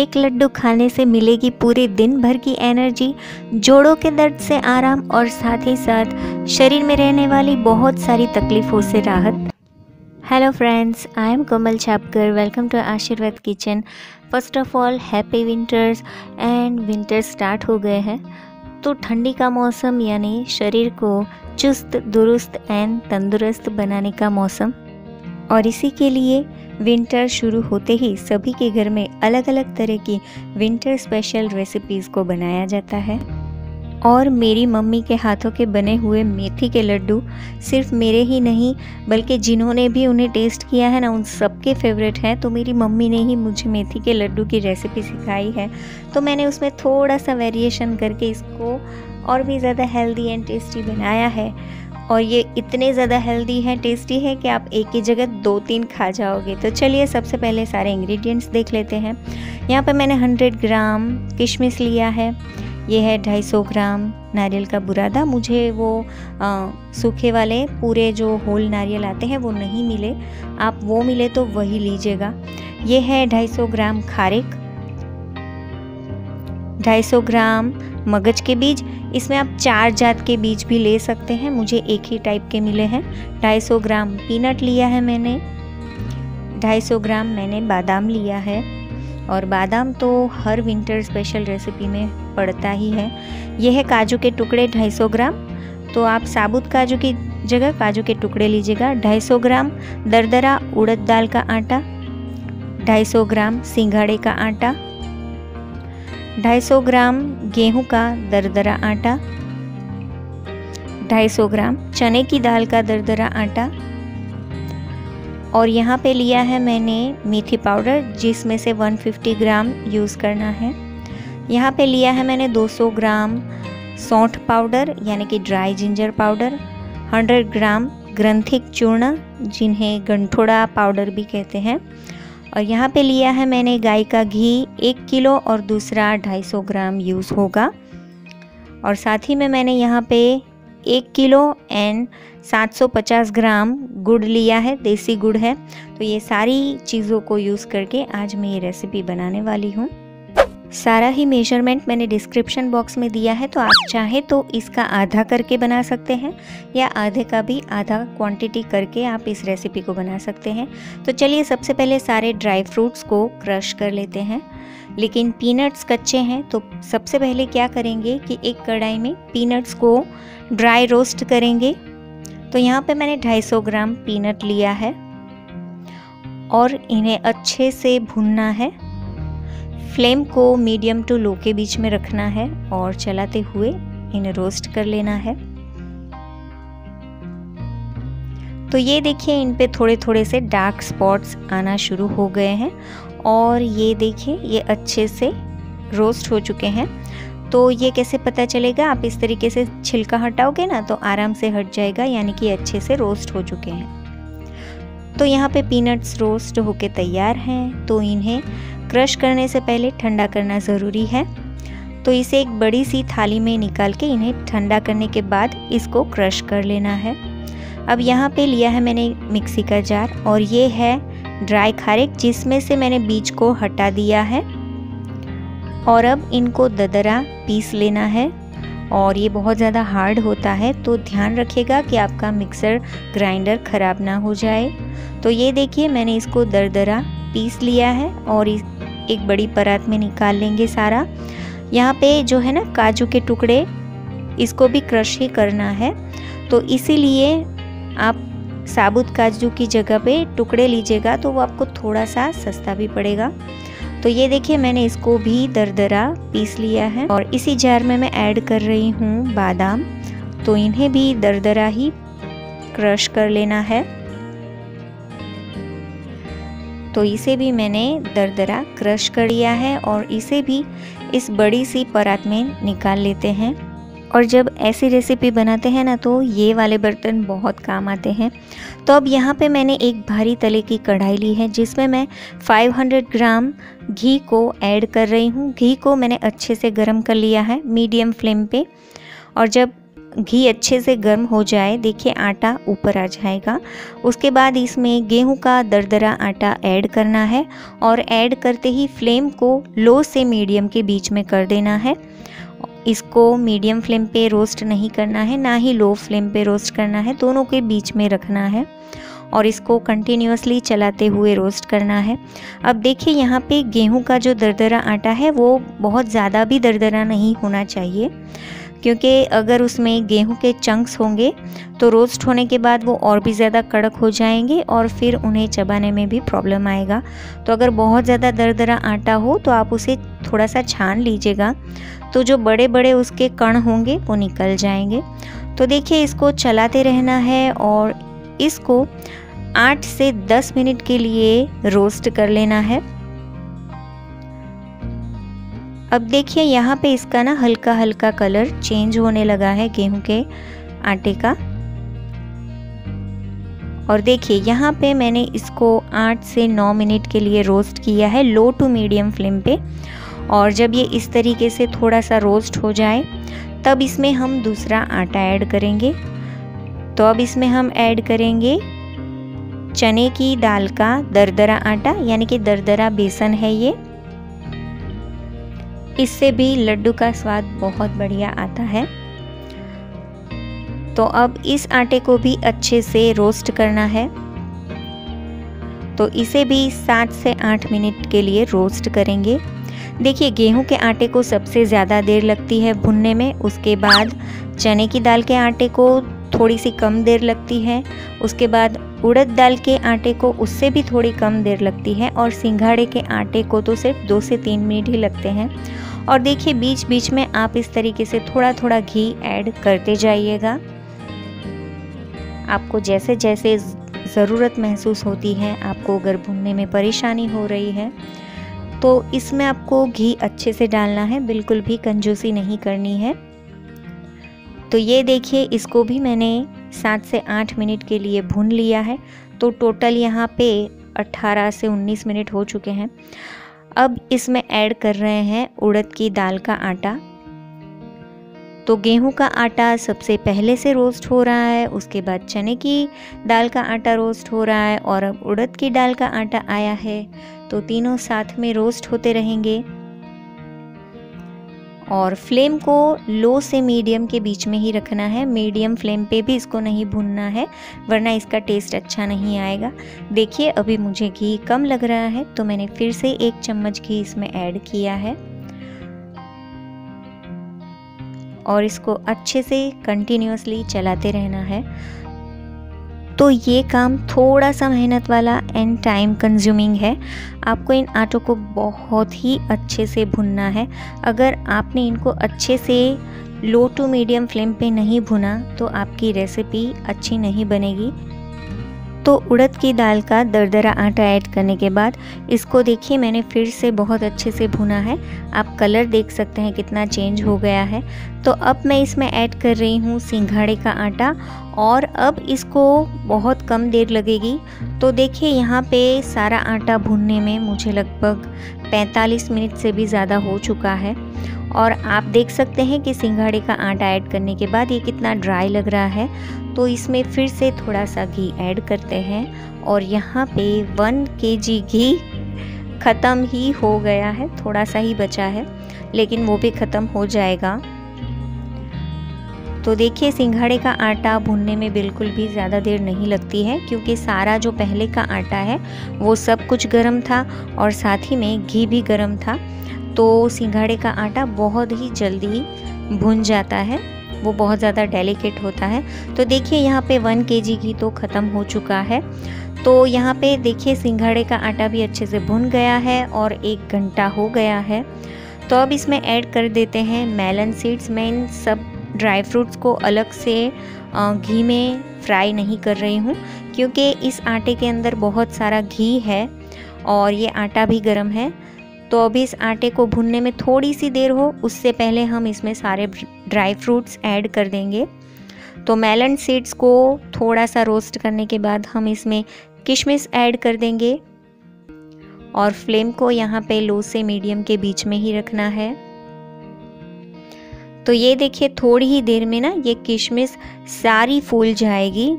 एक लड्डू खाने से मिलेगी पूरे दिन भर की एनर्जी, जोड़ों के दर्द से आराम और साथ ही साथ शरीर में रहने वाली बहुत सारी तकलीफ़ों से राहत। हेलो फ्रेंड्स, आई एम कोमल छापकर। वेलकम टू आशीर्वाद kitchen. First of all happy winters. And winter start हो गए हैं तो ठंडी का मौसम यानी शरीर को चुस्त दुरुस्त एंड तंदुरुस्त बनाने का मौसम। और इसी के लिए विंटर शुरू होते ही सभी के घर में अलग अलग तरह की विंटर स्पेशल रेसिपीज़ को बनाया जाता है। और मेरी मम्मी के हाथों के बने हुए मेथी के लड्डू सिर्फ मेरे ही नहीं बल्कि जिन्होंने भी उन्हें टेस्ट किया है ना, उन सबके फेवरेट हैं। तो मेरी मम्मी ने ही मुझे मेथी के लड्डू की रेसिपी सिखाई है, तो मैंने उसमें थोड़ा सा वेरिएशन करके इसको और भी ज़्यादा हेल्दी एंड टेस्टी बनाया है। और ये इतने ज़्यादा हेल्दी है, टेस्टी है कि आप एक ही जगह 2-3 खा जाओगे। तो चलिए सबसे पहले सारे इंग्रेडिएंट्स देख लेते हैं। यहाँ पर मैंने 100 ग्राम किशमिश लिया है। ये है 250 ग्राम नारियल का बुरादा। मुझे वो सूखे वाले पूरे जो होल नारियल आते हैं वो नहीं मिले, आप वो मिले तो वही लीजिएगा। ये है 250 ग्राम खारिक, 250 ग्राम मगज के बीज। इसमें आप 4 जात के बीज भी ले सकते हैं, मुझे एक ही टाइप के मिले हैं। 250 ग्राम पीनट लिया है मैंने। 250 ग्राम मैंने बादाम लिया है, और बादाम तो हर विंटर स्पेशल रेसिपी में पड़ता ही है। यह है काजू के टुकड़े 250 ग्राम, तो आप साबुत काजू की जगह काजू के टुकड़े लीजिएगा। 250 ग्राम दरदरा उड़द दाल का आटा, 250 ग्राम सिंघाड़े का आटा, 250 ग्राम गेहूं का दरदरा आटा, 250 ग्राम चने की दाल का दरदरा आटा। और यहाँ पे लिया है मैंने मेथी पाउडर, जिसमें से 150 ग्राम यूज़ करना है। यहाँ पे लिया है मैंने 200 ग्राम सौंठ पाउडर यानी कि ड्राई जिंजर पाउडर, 100 ग्राम ग्रंथिक चूर्ण जिन्हें गंठोड़ा पाउडर भी कहते हैं। और यहाँ पे लिया है मैंने गाय का घी 1 किलो और दूसरा 250 ग्राम यूज़ होगा। और साथ ही में मैंने यहाँ पे 1 किलो एंड 750 ग्राम गुड़ लिया है, देसी गुड़ है। तो ये सारी चीज़ों को यूज़ करके आज मैं ये रेसिपी बनाने वाली हूँ। सारा ही मेजरमेंट मैंने डिस्क्रिप्शन बॉक्स में दिया है, तो आप चाहे तो इसका आधा करके बना सकते हैं या आधे का भी आधा क्वांटिटी करके आप इस रेसिपी को बना सकते हैं। तो चलिए सबसे पहले सारे ड्राई फ्रूट्स को क्रश कर लेते हैं। लेकिन पीनट्स कच्चे हैं, तो सबसे पहले क्या करेंगे कि एक कढ़ाई में पीनट्स को ड्राई रोस्ट करेंगे। तो यहाँ पे मैंने 250 ग्राम पीनट लिया है और इन्हें अच्छे से भूनना है। फ्लेम को मीडियम टू लो के बीच में रखना है और चलाते हुए इन्हें रोस्ट कर लेना है। तो ये देखिए, इन पे थोड़े थोड़े से डार्क स्पॉट्स आना शुरू हो गए हैं और ये देखिए ये अच्छे से रोस्ट हो चुके हैं। तो ये कैसे पता चलेगा, आप इस तरीके से छिलका हटाओगे ना तो आराम से हट जाएगा, यानी कि अच्छे से रोस्ट हो चुके हैं। तो यहाँ पे पीनट्स रोस्ट होके तैयार हैं, तो इन्हें क्रश करने से पहले ठंडा करना ज़रूरी है। तो इसे एक बड़ी सी थाली में निकाल के इन्हें ठंडा करने के बाद इसको क्रश कर लेना है। अब यहाँ पे लिया है मैंने मिक्सी का जार और ये है ड्राई खारिक, जिसमें से मैंने बीज को हटा दिया है। और अब इनको दरदरा पीस लेना है, और ये बहुत ज़्यादा हार्ड होता है, तो ध्यान रखिएगा कि आपका मिक्सर ग्राइंडर ख़राब ना हो जाए। तो ये देखिए मैंने इसको दरदरा पीस लिया है और एक बड़ी परात में निकाल लेंगे सारा। यहाँ पे जो है ना काजू के टुकड़े, इसको भी क्रश ही करना है, तो इसीलिए आप साबुत काजू की जगह पे टुकड़े लीजिएगा तो वो आपको थोड़ा सा सस्ता भी पड़ेगा। तो ये देखिए मैंने इसको भी दरदरा पीस लिया है और इसी जार में मैं ऐड कर रही हूँ बादाम, तो इन्हें भी दरदरा ही क्रश कर लेना है। तो इसे भी मैंने दरदरा क्रश कर लिया है और इसे भी इस बड़ी सी परात में निकाल लेते हैं। और जब ऐसी रेसिपी बनाते हैं ना तो ये वाले बर्तन बहुत काम आते हैं। तो अब यहाँ पे मैंने एक भारी तले की कढ़ाई ली है, जिसमें मैं 500 ग्राम घी को ऐड कर रही हूँ। घी को मैंने अच्छे से गर्म कर लिया है मीडियम फ्लेम पे, और जब घी अच्छे से गर्म हो जाए, देखिए आटा ऊपर आ जाएगा। उसके बाद इसमें गेहूं का दरदरा आटा ऐड करना है और ऐड करते ही फ्लेम को लो से मीडियम के बीच में कर देना है। इसको मीडियम फ्लेम पे रोस्ट नहीं करना है, ना ही लो फ्लेम पे रोस्ट करना है, दोनों के बीच में रखना है और इसको कंटिन्यूअसली चलाते हुए रोस्ट करना है। अब देखिए यहाँ पे गेहूं का जो दरदरा आटा है वो बहुत ज़्यादा भी दरदरा नहीं होना चाहिए, क्योंकि अगर उसमें गेहूं के चंक्स होंगे तो रोस्ट होने के बाद वो और भी ज़्यादा कड़क हो जाएंगे और फिर उन्हें चबाने में भी प्रॉब्लम आएगा। तो अगर बहुत ज़्यादा दरदरा आटा हो तो आप उसे थोड़ा सा छान लीजिएगा, तो जो बड़े बड़े उसके कण होंगे वो निकल जाएंगे। तो देखिए इसको चलाते रहना है और इसको 8 से 10 मिनट के लिए रोस्ट कर लेना है। अब देखिए यहाँ पे इसका ना हल्का हल्का कलर चेंज होने लगा है गेहूं के आटे का। और देखिए यहाँ पे मैंने इसको 8 से 9 मिनट के लिए रोस्ट किया है लो टू मीडियम फ्लेम पे। और जब ये इस तरीके से थोड़ा सा रोस्ट हो जाए तब इसमें हम दूसरा आटा ऐड करेंगे। तो अब इसमें हम ऐड करेंगे चने की दाल का दरदरा आटा, यानी कि दरदरा बेसन है ये। इससे भी लड्डू का स्वाद बहुत बढ़िया आता है। तो अब इस आटे को भी अच्छे से रोस्ट करना है, तो इसे भी 7 से 8 मिनट के लिए रोस्ट करेंगे। देखिए गेहूं के आटे को सबसे ज़्यादा देर लगती है भुनने में, उसके बाद चने की दाल के आटे को थोड़ी सी कम देर लगती है, उसके बाद उड़द दाल के आटे को उससे भी थोड़ी कम देर लगती है और सिंघाड़े के आटे को तो सिर्फ 2 से 3 मिनट ही लगते हैं। और देखिए बीच बीच में आप इस तरीके से थोड़ा थोड़ा घी ऐड करते जाइएगा। आपको जैसे जैसे ज़रूरत महसूस होती है, आपको अगर भुनने में परेशानी हो रही है तो इसमें आपको घी अच्छे से डालना है, बिल्कुल भी कंजूसी नहीं करनी है। तो ये देखिए इसको भी मैंने 7 से 8 मिनट के लिए भून लिया है। तो टोटल यहाँ पे 18 से 19 मिनट हो चुके हैं। अब इसमें ऐड कर रहे हैं उड़द की दाल का आटा। तो गेहूं का आटा सबसे पहले से रोस्ट हो रहा है, उसके बाद चने की दाल का आटा रोस्ट हो रहा है और अब उड़द की दाल का आटा आया है। तो तीनों साथ में रोस्ट होते रहेंगे और फ्लेम को लो से मीडियम के बीच में ही रखना है। मीडियम फ्लेम पे भी इसको नहीं भूनना है, वरना इसका टेस्ट अच्छा नहीं आएगा। देखिए अभी मुझे घी कम लग रहा है तो मैंने फिर से 1 चम्मच घी इसमें ऐड किया है और इसको अच्छे से कंटिन्यूअसली चलाते रहना है। तो ये काम थोड़ा सा मेहनत वाला एंड टाइम कंज्यूमिंग है। आपको इन आटों को बहुत ही अच्छे से भुनना है। अगर आपने इनको अच्छे से लो टू मीडियम फ्लेम पे नहीं भुना तो आपकी रेसिपी अच्छी नहीं बनेगी। तो उड़द की दाल का दरदरा आटा ऐड करने के बाद इसको देखिए मैंने फिर से बहुत अच्छे से भुना है। आप कलर देख सकते हैं कितना चेंज हो गया है। तो अब मैं इसमें ऐड कर रही हूँ सिंघाड़े का आटा और अब इसको बहुत कम देर लगेगी। तो देखिए यहाँ पे सारा आटा भुनने में मुझे लगभग 45 मिनट से भी ज़्यादा हो चुका है और आप देख सकते हैं कि सिंघाड़े का आटा ऐड करने के बाद ये कितना ड्राई लग रहा है। तो इसमें फिर से थोड़ा सा घी ऐड करते हैं और यहाँ पे 1 kg घी ख़त्म ही हो गया है, थोड़ा सा ही बचा है लेकिन वो भी ख़त्म हो जाएगा। तो देखिए सिंघाड़े का आटा भूनने में बिल्कुल भी ज़्यादा देर नहीं लगती है, क्योंकि सारा जो पहले का आटा है वो सब कुछ गर्म था और साथ ही में घी भी गर्म था। तो सिंघाड़े का आटा बहुत ही जल्दी भुन जाता है, वो बहुत ज़्यादा डेलिकेट होता है। तो देखिए यहाँ पे 1 kg घी तो ख़त्म हो चुका है। तो यहाँ पे देखिए सिंघाड़े का आटा भी अच्छे से भुन गया है और 1 घंटा हो गया है। तो अब इसमें ऐड कर देते हैं मेलन सीड्स। मैं इन सब ड्राई फ्रूट्स को अलग से घी में फ्राई नहीं कर रही हूँ, क्योंकि इस आटे के अंदर बहुत सारा घी है और ये आटा भी गर्म है। तो अभी इस आटे को भुनने में थोड़ी सी देर हो, उससे पहले हम इसमें सारे ड्राई फ्रूट्स ऐड कर देंगे। तो मेलन सीड्स को थोड़ा सा रोस्ट करने के बाद हम इसमें किशमिश ऐड कर देंगे और फ्लेम को यहाँ पे लो से मीडियम के बीच में ही रखना है। तो ये देखिए थोड़ी ही देर में ना ये किशमिश सारी फूल जाएगी।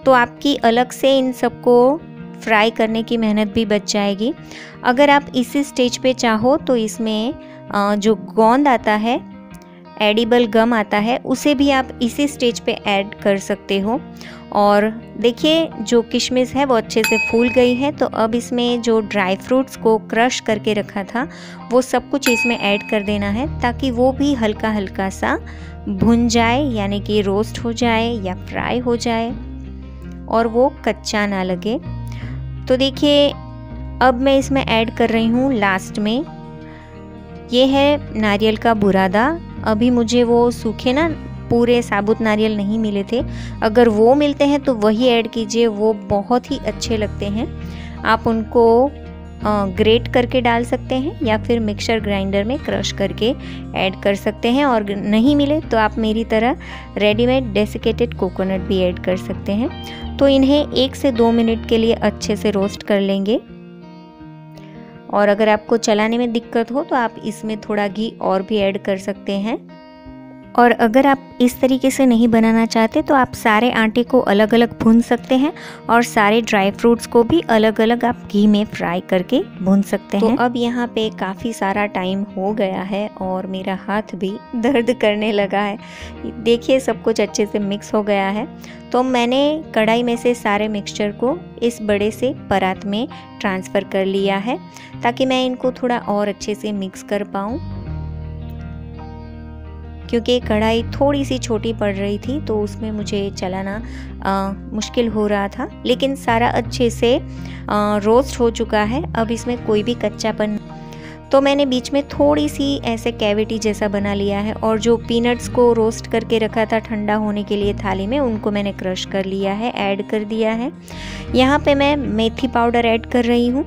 तो आपकी अलग से इन सबको फ्राई करने की मेहनत भी बच जाएगी। अगर आप इसी स्टेज पे चाहो तो इसमें जो गोंद आता है, एडिबल गम आता है, उसे भी आप इसी स्टेज पे ऐड कर सकते हो। और देखिए जो किशमिश है वो अच्छे से फूल गई है। तो अब इसमें जो ड्राई फ्रूट्स को क्रश करके रखा था वो सब कुछ इसमें ऐड कर देना है, ताकि वो भी हल्का हल्का सा भुन जाए, यानी कि रोस्ट हो जाए या फ्राई हो जाए और वो कच्चा ना लगे। तो देखिए अब मैं इसमें ऐड कर रही हूँ लास्ट में, ये है नारियल का बुरादा। अभी मुझे वो सूखे ना पूरे साबुत नारियल नहीं मिले थे, अगर वो मिलते हैं तो वही ऐड कीजिए, वो बहुत ही अच्छे लगते हैं। आप उनको ग्रेट करके डाल सकते हैं या फिर मिक्सर ग्राइंडर में क्रश करके ऐड कर सकते हैं, और नहीं मिले तो आप मेरी तरह रेडीमेड डेसिकेटेड कोकोनट भी ऐड कर सकते हैं। तो इन्हें 1 से 2 मिनट के लिए अच्छे से रोस्ट कर लेंगे। और अगर आपको चलाने में दिक्कत हो तो आप इसमें थोड़ा घी और भी ऐड कर सकते हैं। और अगर आप इस तरीके से नहीं बनाना चाहते तो आप सारे आटे को अलग अलग भून सकते हैं और सारे ड्राई फ्रूट्स को भी अलग अलग आप घी में फ्राई करके भून सकते हैं। तो अब यहाँ पे काफ़ी सारा टाइम हो गया है और मेरा हाथ भी दर्द करने लगा है। देखिए सब कुछ अच्छे से मिक्स हो गया है। तो मैंने कढ़ाई में से सारे मिक्सचर को इस बड़े से परात में ट्रांसफ़र कर लिया है, ताकि मैं इनको थोड़ा और अच्छे से मिक्स कर पाऊँ। क्योंकि कढ़ाई थोड़ी सी छोटी पड़ रही थी तो उसमें मुझे चलाना मुश्किल हो रहा था, लेकिन सारा अच्छे से रोस्ट हो चुका है। अब इसमें कोई भी कच्चापन, तो मैंने बीच में थोड़ी सी ऐसे कैविटी जैसा बना लिया है। और जो पीनट्स को रोस्ट करके रखा था ठंडा होने के लिए थाली में, उनको मैंने क्रश कर लिया है, ऐड कर दिया है। यहाँ पे मैं मेथी पाउडर ऐड कर रही हूँ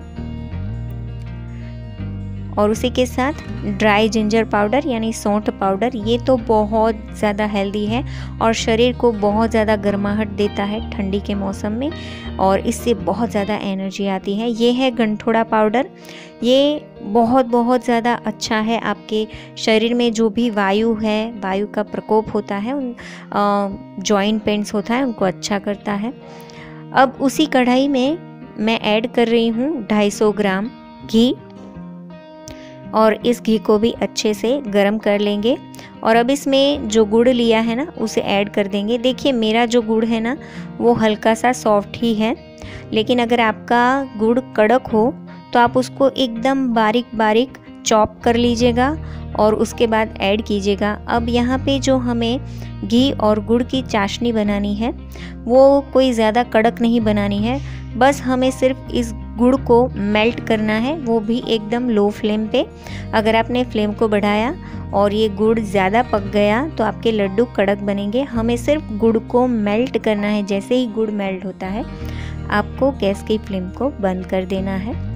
और उसी के साथ ड्राई जिंजर पाउडर यानी सौंठ पाउडर। ये तो बहुत ज़्यादा हेल्दी है और शरीर को बहुत ज़्यादा गर्माहट देता है ठंडी के मौसम में, और इससे बहुत ज़्यादा एनर्जी आती है। ये है गंठोड़ा पाउडर। ये बहुत ज़्यादा अच्छा है आपके शरीर में जो भी वायु है, वायु का प्रकोप होता है, उन जॉइंट पेन्स होता है, उनको अच्छा करता है। अब उसी कढ़ाई में मैं ऐड कर रही हूँ 250 ग्राम घी, और इस घी को भी अच्छे से गरम कर लेंगे। और अब इसमें जो गुड़ लिया है ना उसे ऐड कर देंगे। देखिए मेरा जो गुड़ है ना वो हल्का सा सॉफ्ट ही है, लेकिन अगर आपका गुड़ कड़क हो तो आप उसको एकदम बारीक बारीक चॉप कर लीजिएगा और उसके बाद ऐड कीजिएगा। अब यहाँ पे जो हमें घी और गुड़ की चाशनी बनानी है वो कोई ज़्यादा कड़क नहीं बनानी है, बस हमें सिर्फ इस गुड़ को मेल्ट करना है, वो भी एकदम लो फ्लेम पे। अगर आपने फ्लेम को बढ़ाया और ये गुड़ ज़्यादा पक गया तो आपके लड्डू कड़क बनेंगे। हमें सिर्फ गुड़ को मेल्ट करना है। जैसे ही गुड़ मेल्ट होता है आपको गैस की फ्लेम को बंद कर देना है,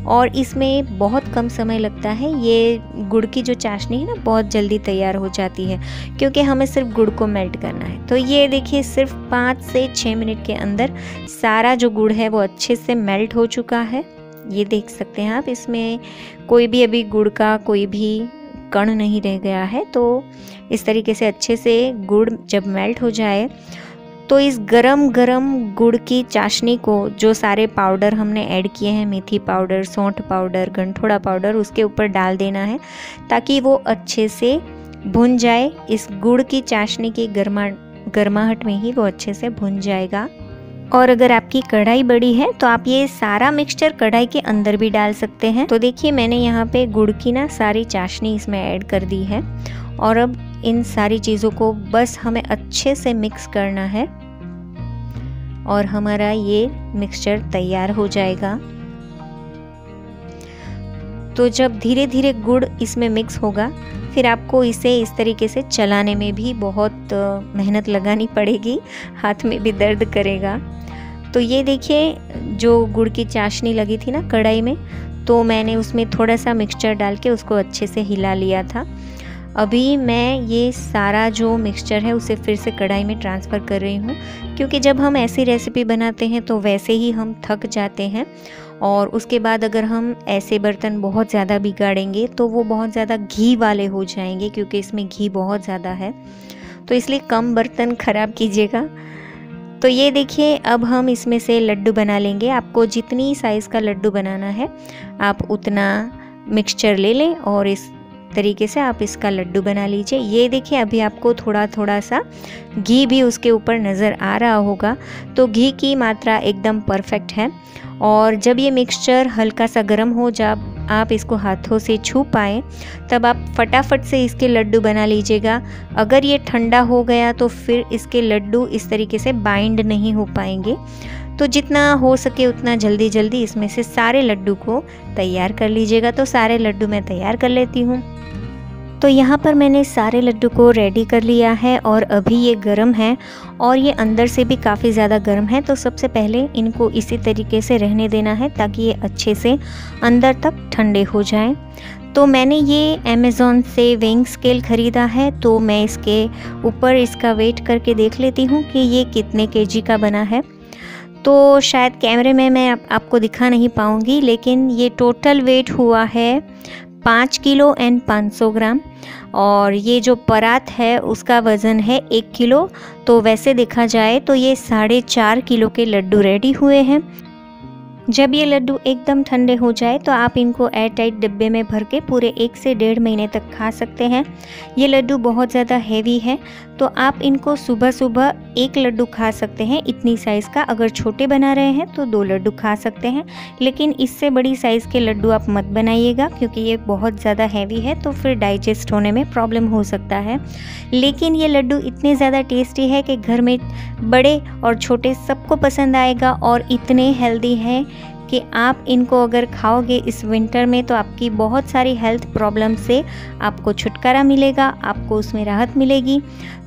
और इसमें बहुत कम समय लगता है। ये गुड़ की जो चाशनी है ना बहुत जल्दी तैयार हो जाती है, क्योंकि हमें सिर्फ गुड़ को मेल्ट करना है। तो ये देखिए सिर्फ 5 से 6 मिनट के अंदर सारा जो गुड़ है वो अच्छे से मेल्ट हो चुका है। ये देख सकते हैं आप, इसमें कोई भी अभी गुड़ का कोई भी कण नहीं रह गया है। तो इस तरीके से अच्छे से गुड़ जब मेल्ट हो जाए तो इस गरम गरम गुड़ की चाशनी को, जो सारे पाउडर हमने ऐड किए हैं, मेथी पाउडर, सौंठ पाउडर, गंठोड़ा पाउडर, उसके ऊपर डाल देना है, ताकि वो अच्छे से भुन जाए। इस गुड़ की चाशनी की गर्माहट में ही वो अच्छे से भुन जाएगा। और अगर आपकी कढ़ाई बड़ी है तो आप ये सारा मिक्सचर कढ़ाई के अंदर भी डाल सकते हैं। तो देखिए मैंने यहाँ पे गुड़ की ना सारी चाशनी इसमें ऐड कर दी है, और अब इन सारी चीज़ों को बस हमें अच्छे से मिक्स करना है और हमारा ये मिक्सचर तैयार हो जाएगा। तो जब धीरे धीरे गुड़ इसमें मिक्स होगा फिर आपको इसे इस तरीके से चलाने में भी बहुत मेहनत लगानी पड़ेगी, हाथ में भी दर्द करेगा। तो ये देखिए जो गुड़ की चाशनी लगी थी ना कढ़ाई में, तो मैंने उसमें थोड़ा सा मिक्सचर डाल के उसको अच्छे से हिला लिया था। अभी मैं ये सारा जो मिक्सचर है उसे फिर से कढ़ाई में ट्रांसफ़र कर रही हूँ, क्योंकि जब हम ऐसी रेसिपी बनाते हैं तो वैसे ही हम थक जाते हैं और उसके बाद अगर हम ऐसे बर्तन बहुत ज़्यादा बिगाड़ेंगे तो वो बहुत ज़्यादा घी वाले हो जाएंगे, क्योंकि इसमें घी बहुत ज़्यादा है। तो इसलिए कम बर्तन ख़राब कीजिएगा। तो ये देखिए, अब हम इसमें से लड्डू बना लेंगे। आपको जितनी साइज़ का लड्डू बनाना है आप उतना मिक्सचर ले लें और इस तरीके से आप इसका लड्डू बना लीजिए। ये देखिए, अभी आपको थोड़ा थोड़ा सा घी भी उसके ऊपर नज़र आ रहा होगा, तो घी की मात्रा एकदम परफेक्ट है। और जब ये मिक्सचर हल्का सा गर्म हो, जब आप इसको हाथों से छू पाएँ तब आप फटाफट से इसके लड्डू बना लीजिएगा। अगर ये ठंडा हो गया तो फिर इसके लड्डू इस तरीके से बाइंड नहीं हो पाएंगे। तो जितना हो सके उतना जल्दी जल्दी इसमें से सारे लड्डू को तैयार कर लीजिएगा। तो सारे लड्डू मैं तैयार कर लेती हूँ। तो यहाँ पर मैंने सारे लड्डू को रेडी कर लिया है और अभी ये गर्म है और ये अंदर से भी काफ़ी ज़्यादा गर्म है। तो सबसे पहले इनको इसी तरीके से रहने देना है ताकि ये अच्छे से अंदर तक ठंडे हो जाएं। तो मैंने ये अमेज़ॉन से वेइंग स्केल ख़रीदा है, तो मैं इसके ऊपर इसका वेट करके देख लेती हूँ कि ये कितने केजी का बना है। तो शायद कैमरे में मैं आपको दिखा नहीं पाऊँगी, लेकिन ये टोटल वेट हुआ है 5 किलो एंड 500 ग्राम। और ये जो परात है उसका वज़न है 1 किलो। तो वैसे देखा जाए तो ये 4.5 किलो के लड्डू रेडी हुए हैं। जब ये लड्डू एकदम ठंडे हो जाए तो आप इनको एयर टाइट डिब्बे में भर के पूरे 1 से 1.5 महीने तक खा सकते हैं। ये लड्डू बहुत ज़्यादा हैवी है, तो आप इनको सुबह सुबह 1 लड्डू खा सकते हैं इतनी साइज़ का। अगर छोटे बना रहे हैं तो 2 लड्डू खा सकते हैं, लेकिन इससे बड़ी साइज़ के लड्डू आप मत बनाइएगा, क्योंकि ये बहुत ज़्यादा हैवी है तो फिर डाइजेस्ट होने में प्रॉब्लम हो सकता है। लेकिन ये लड्डू इतने ज़्यादा टेस्टी है कि घर में बड़े और छोटे सबको पसंद आएगा और इतने हेल्दी हैं कि आप इनको अगर खाओगे इस विंटर में तो आपकी बहुत सारी हेल्थ प्रॉब्लम से आपको छुटकारा मिलेगा, आपको उसमें राहत मिलेगी।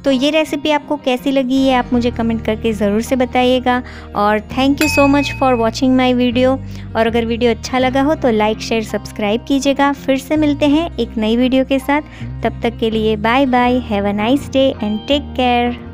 तो ये रेसिपी आपको कैसी लगी ये आप मुझे कमेंट करके ज़रूर से बताइएगा। और thank you so much for watching my video. और अगर वीडियो अच्छा लगा हो तो लाइक शेयर सब्सक्राइब कीजिएगा। फिर से मिलते हैं एक नई वीडियो के साथ। तब तक के लिए bye bye, have a nice day and take care.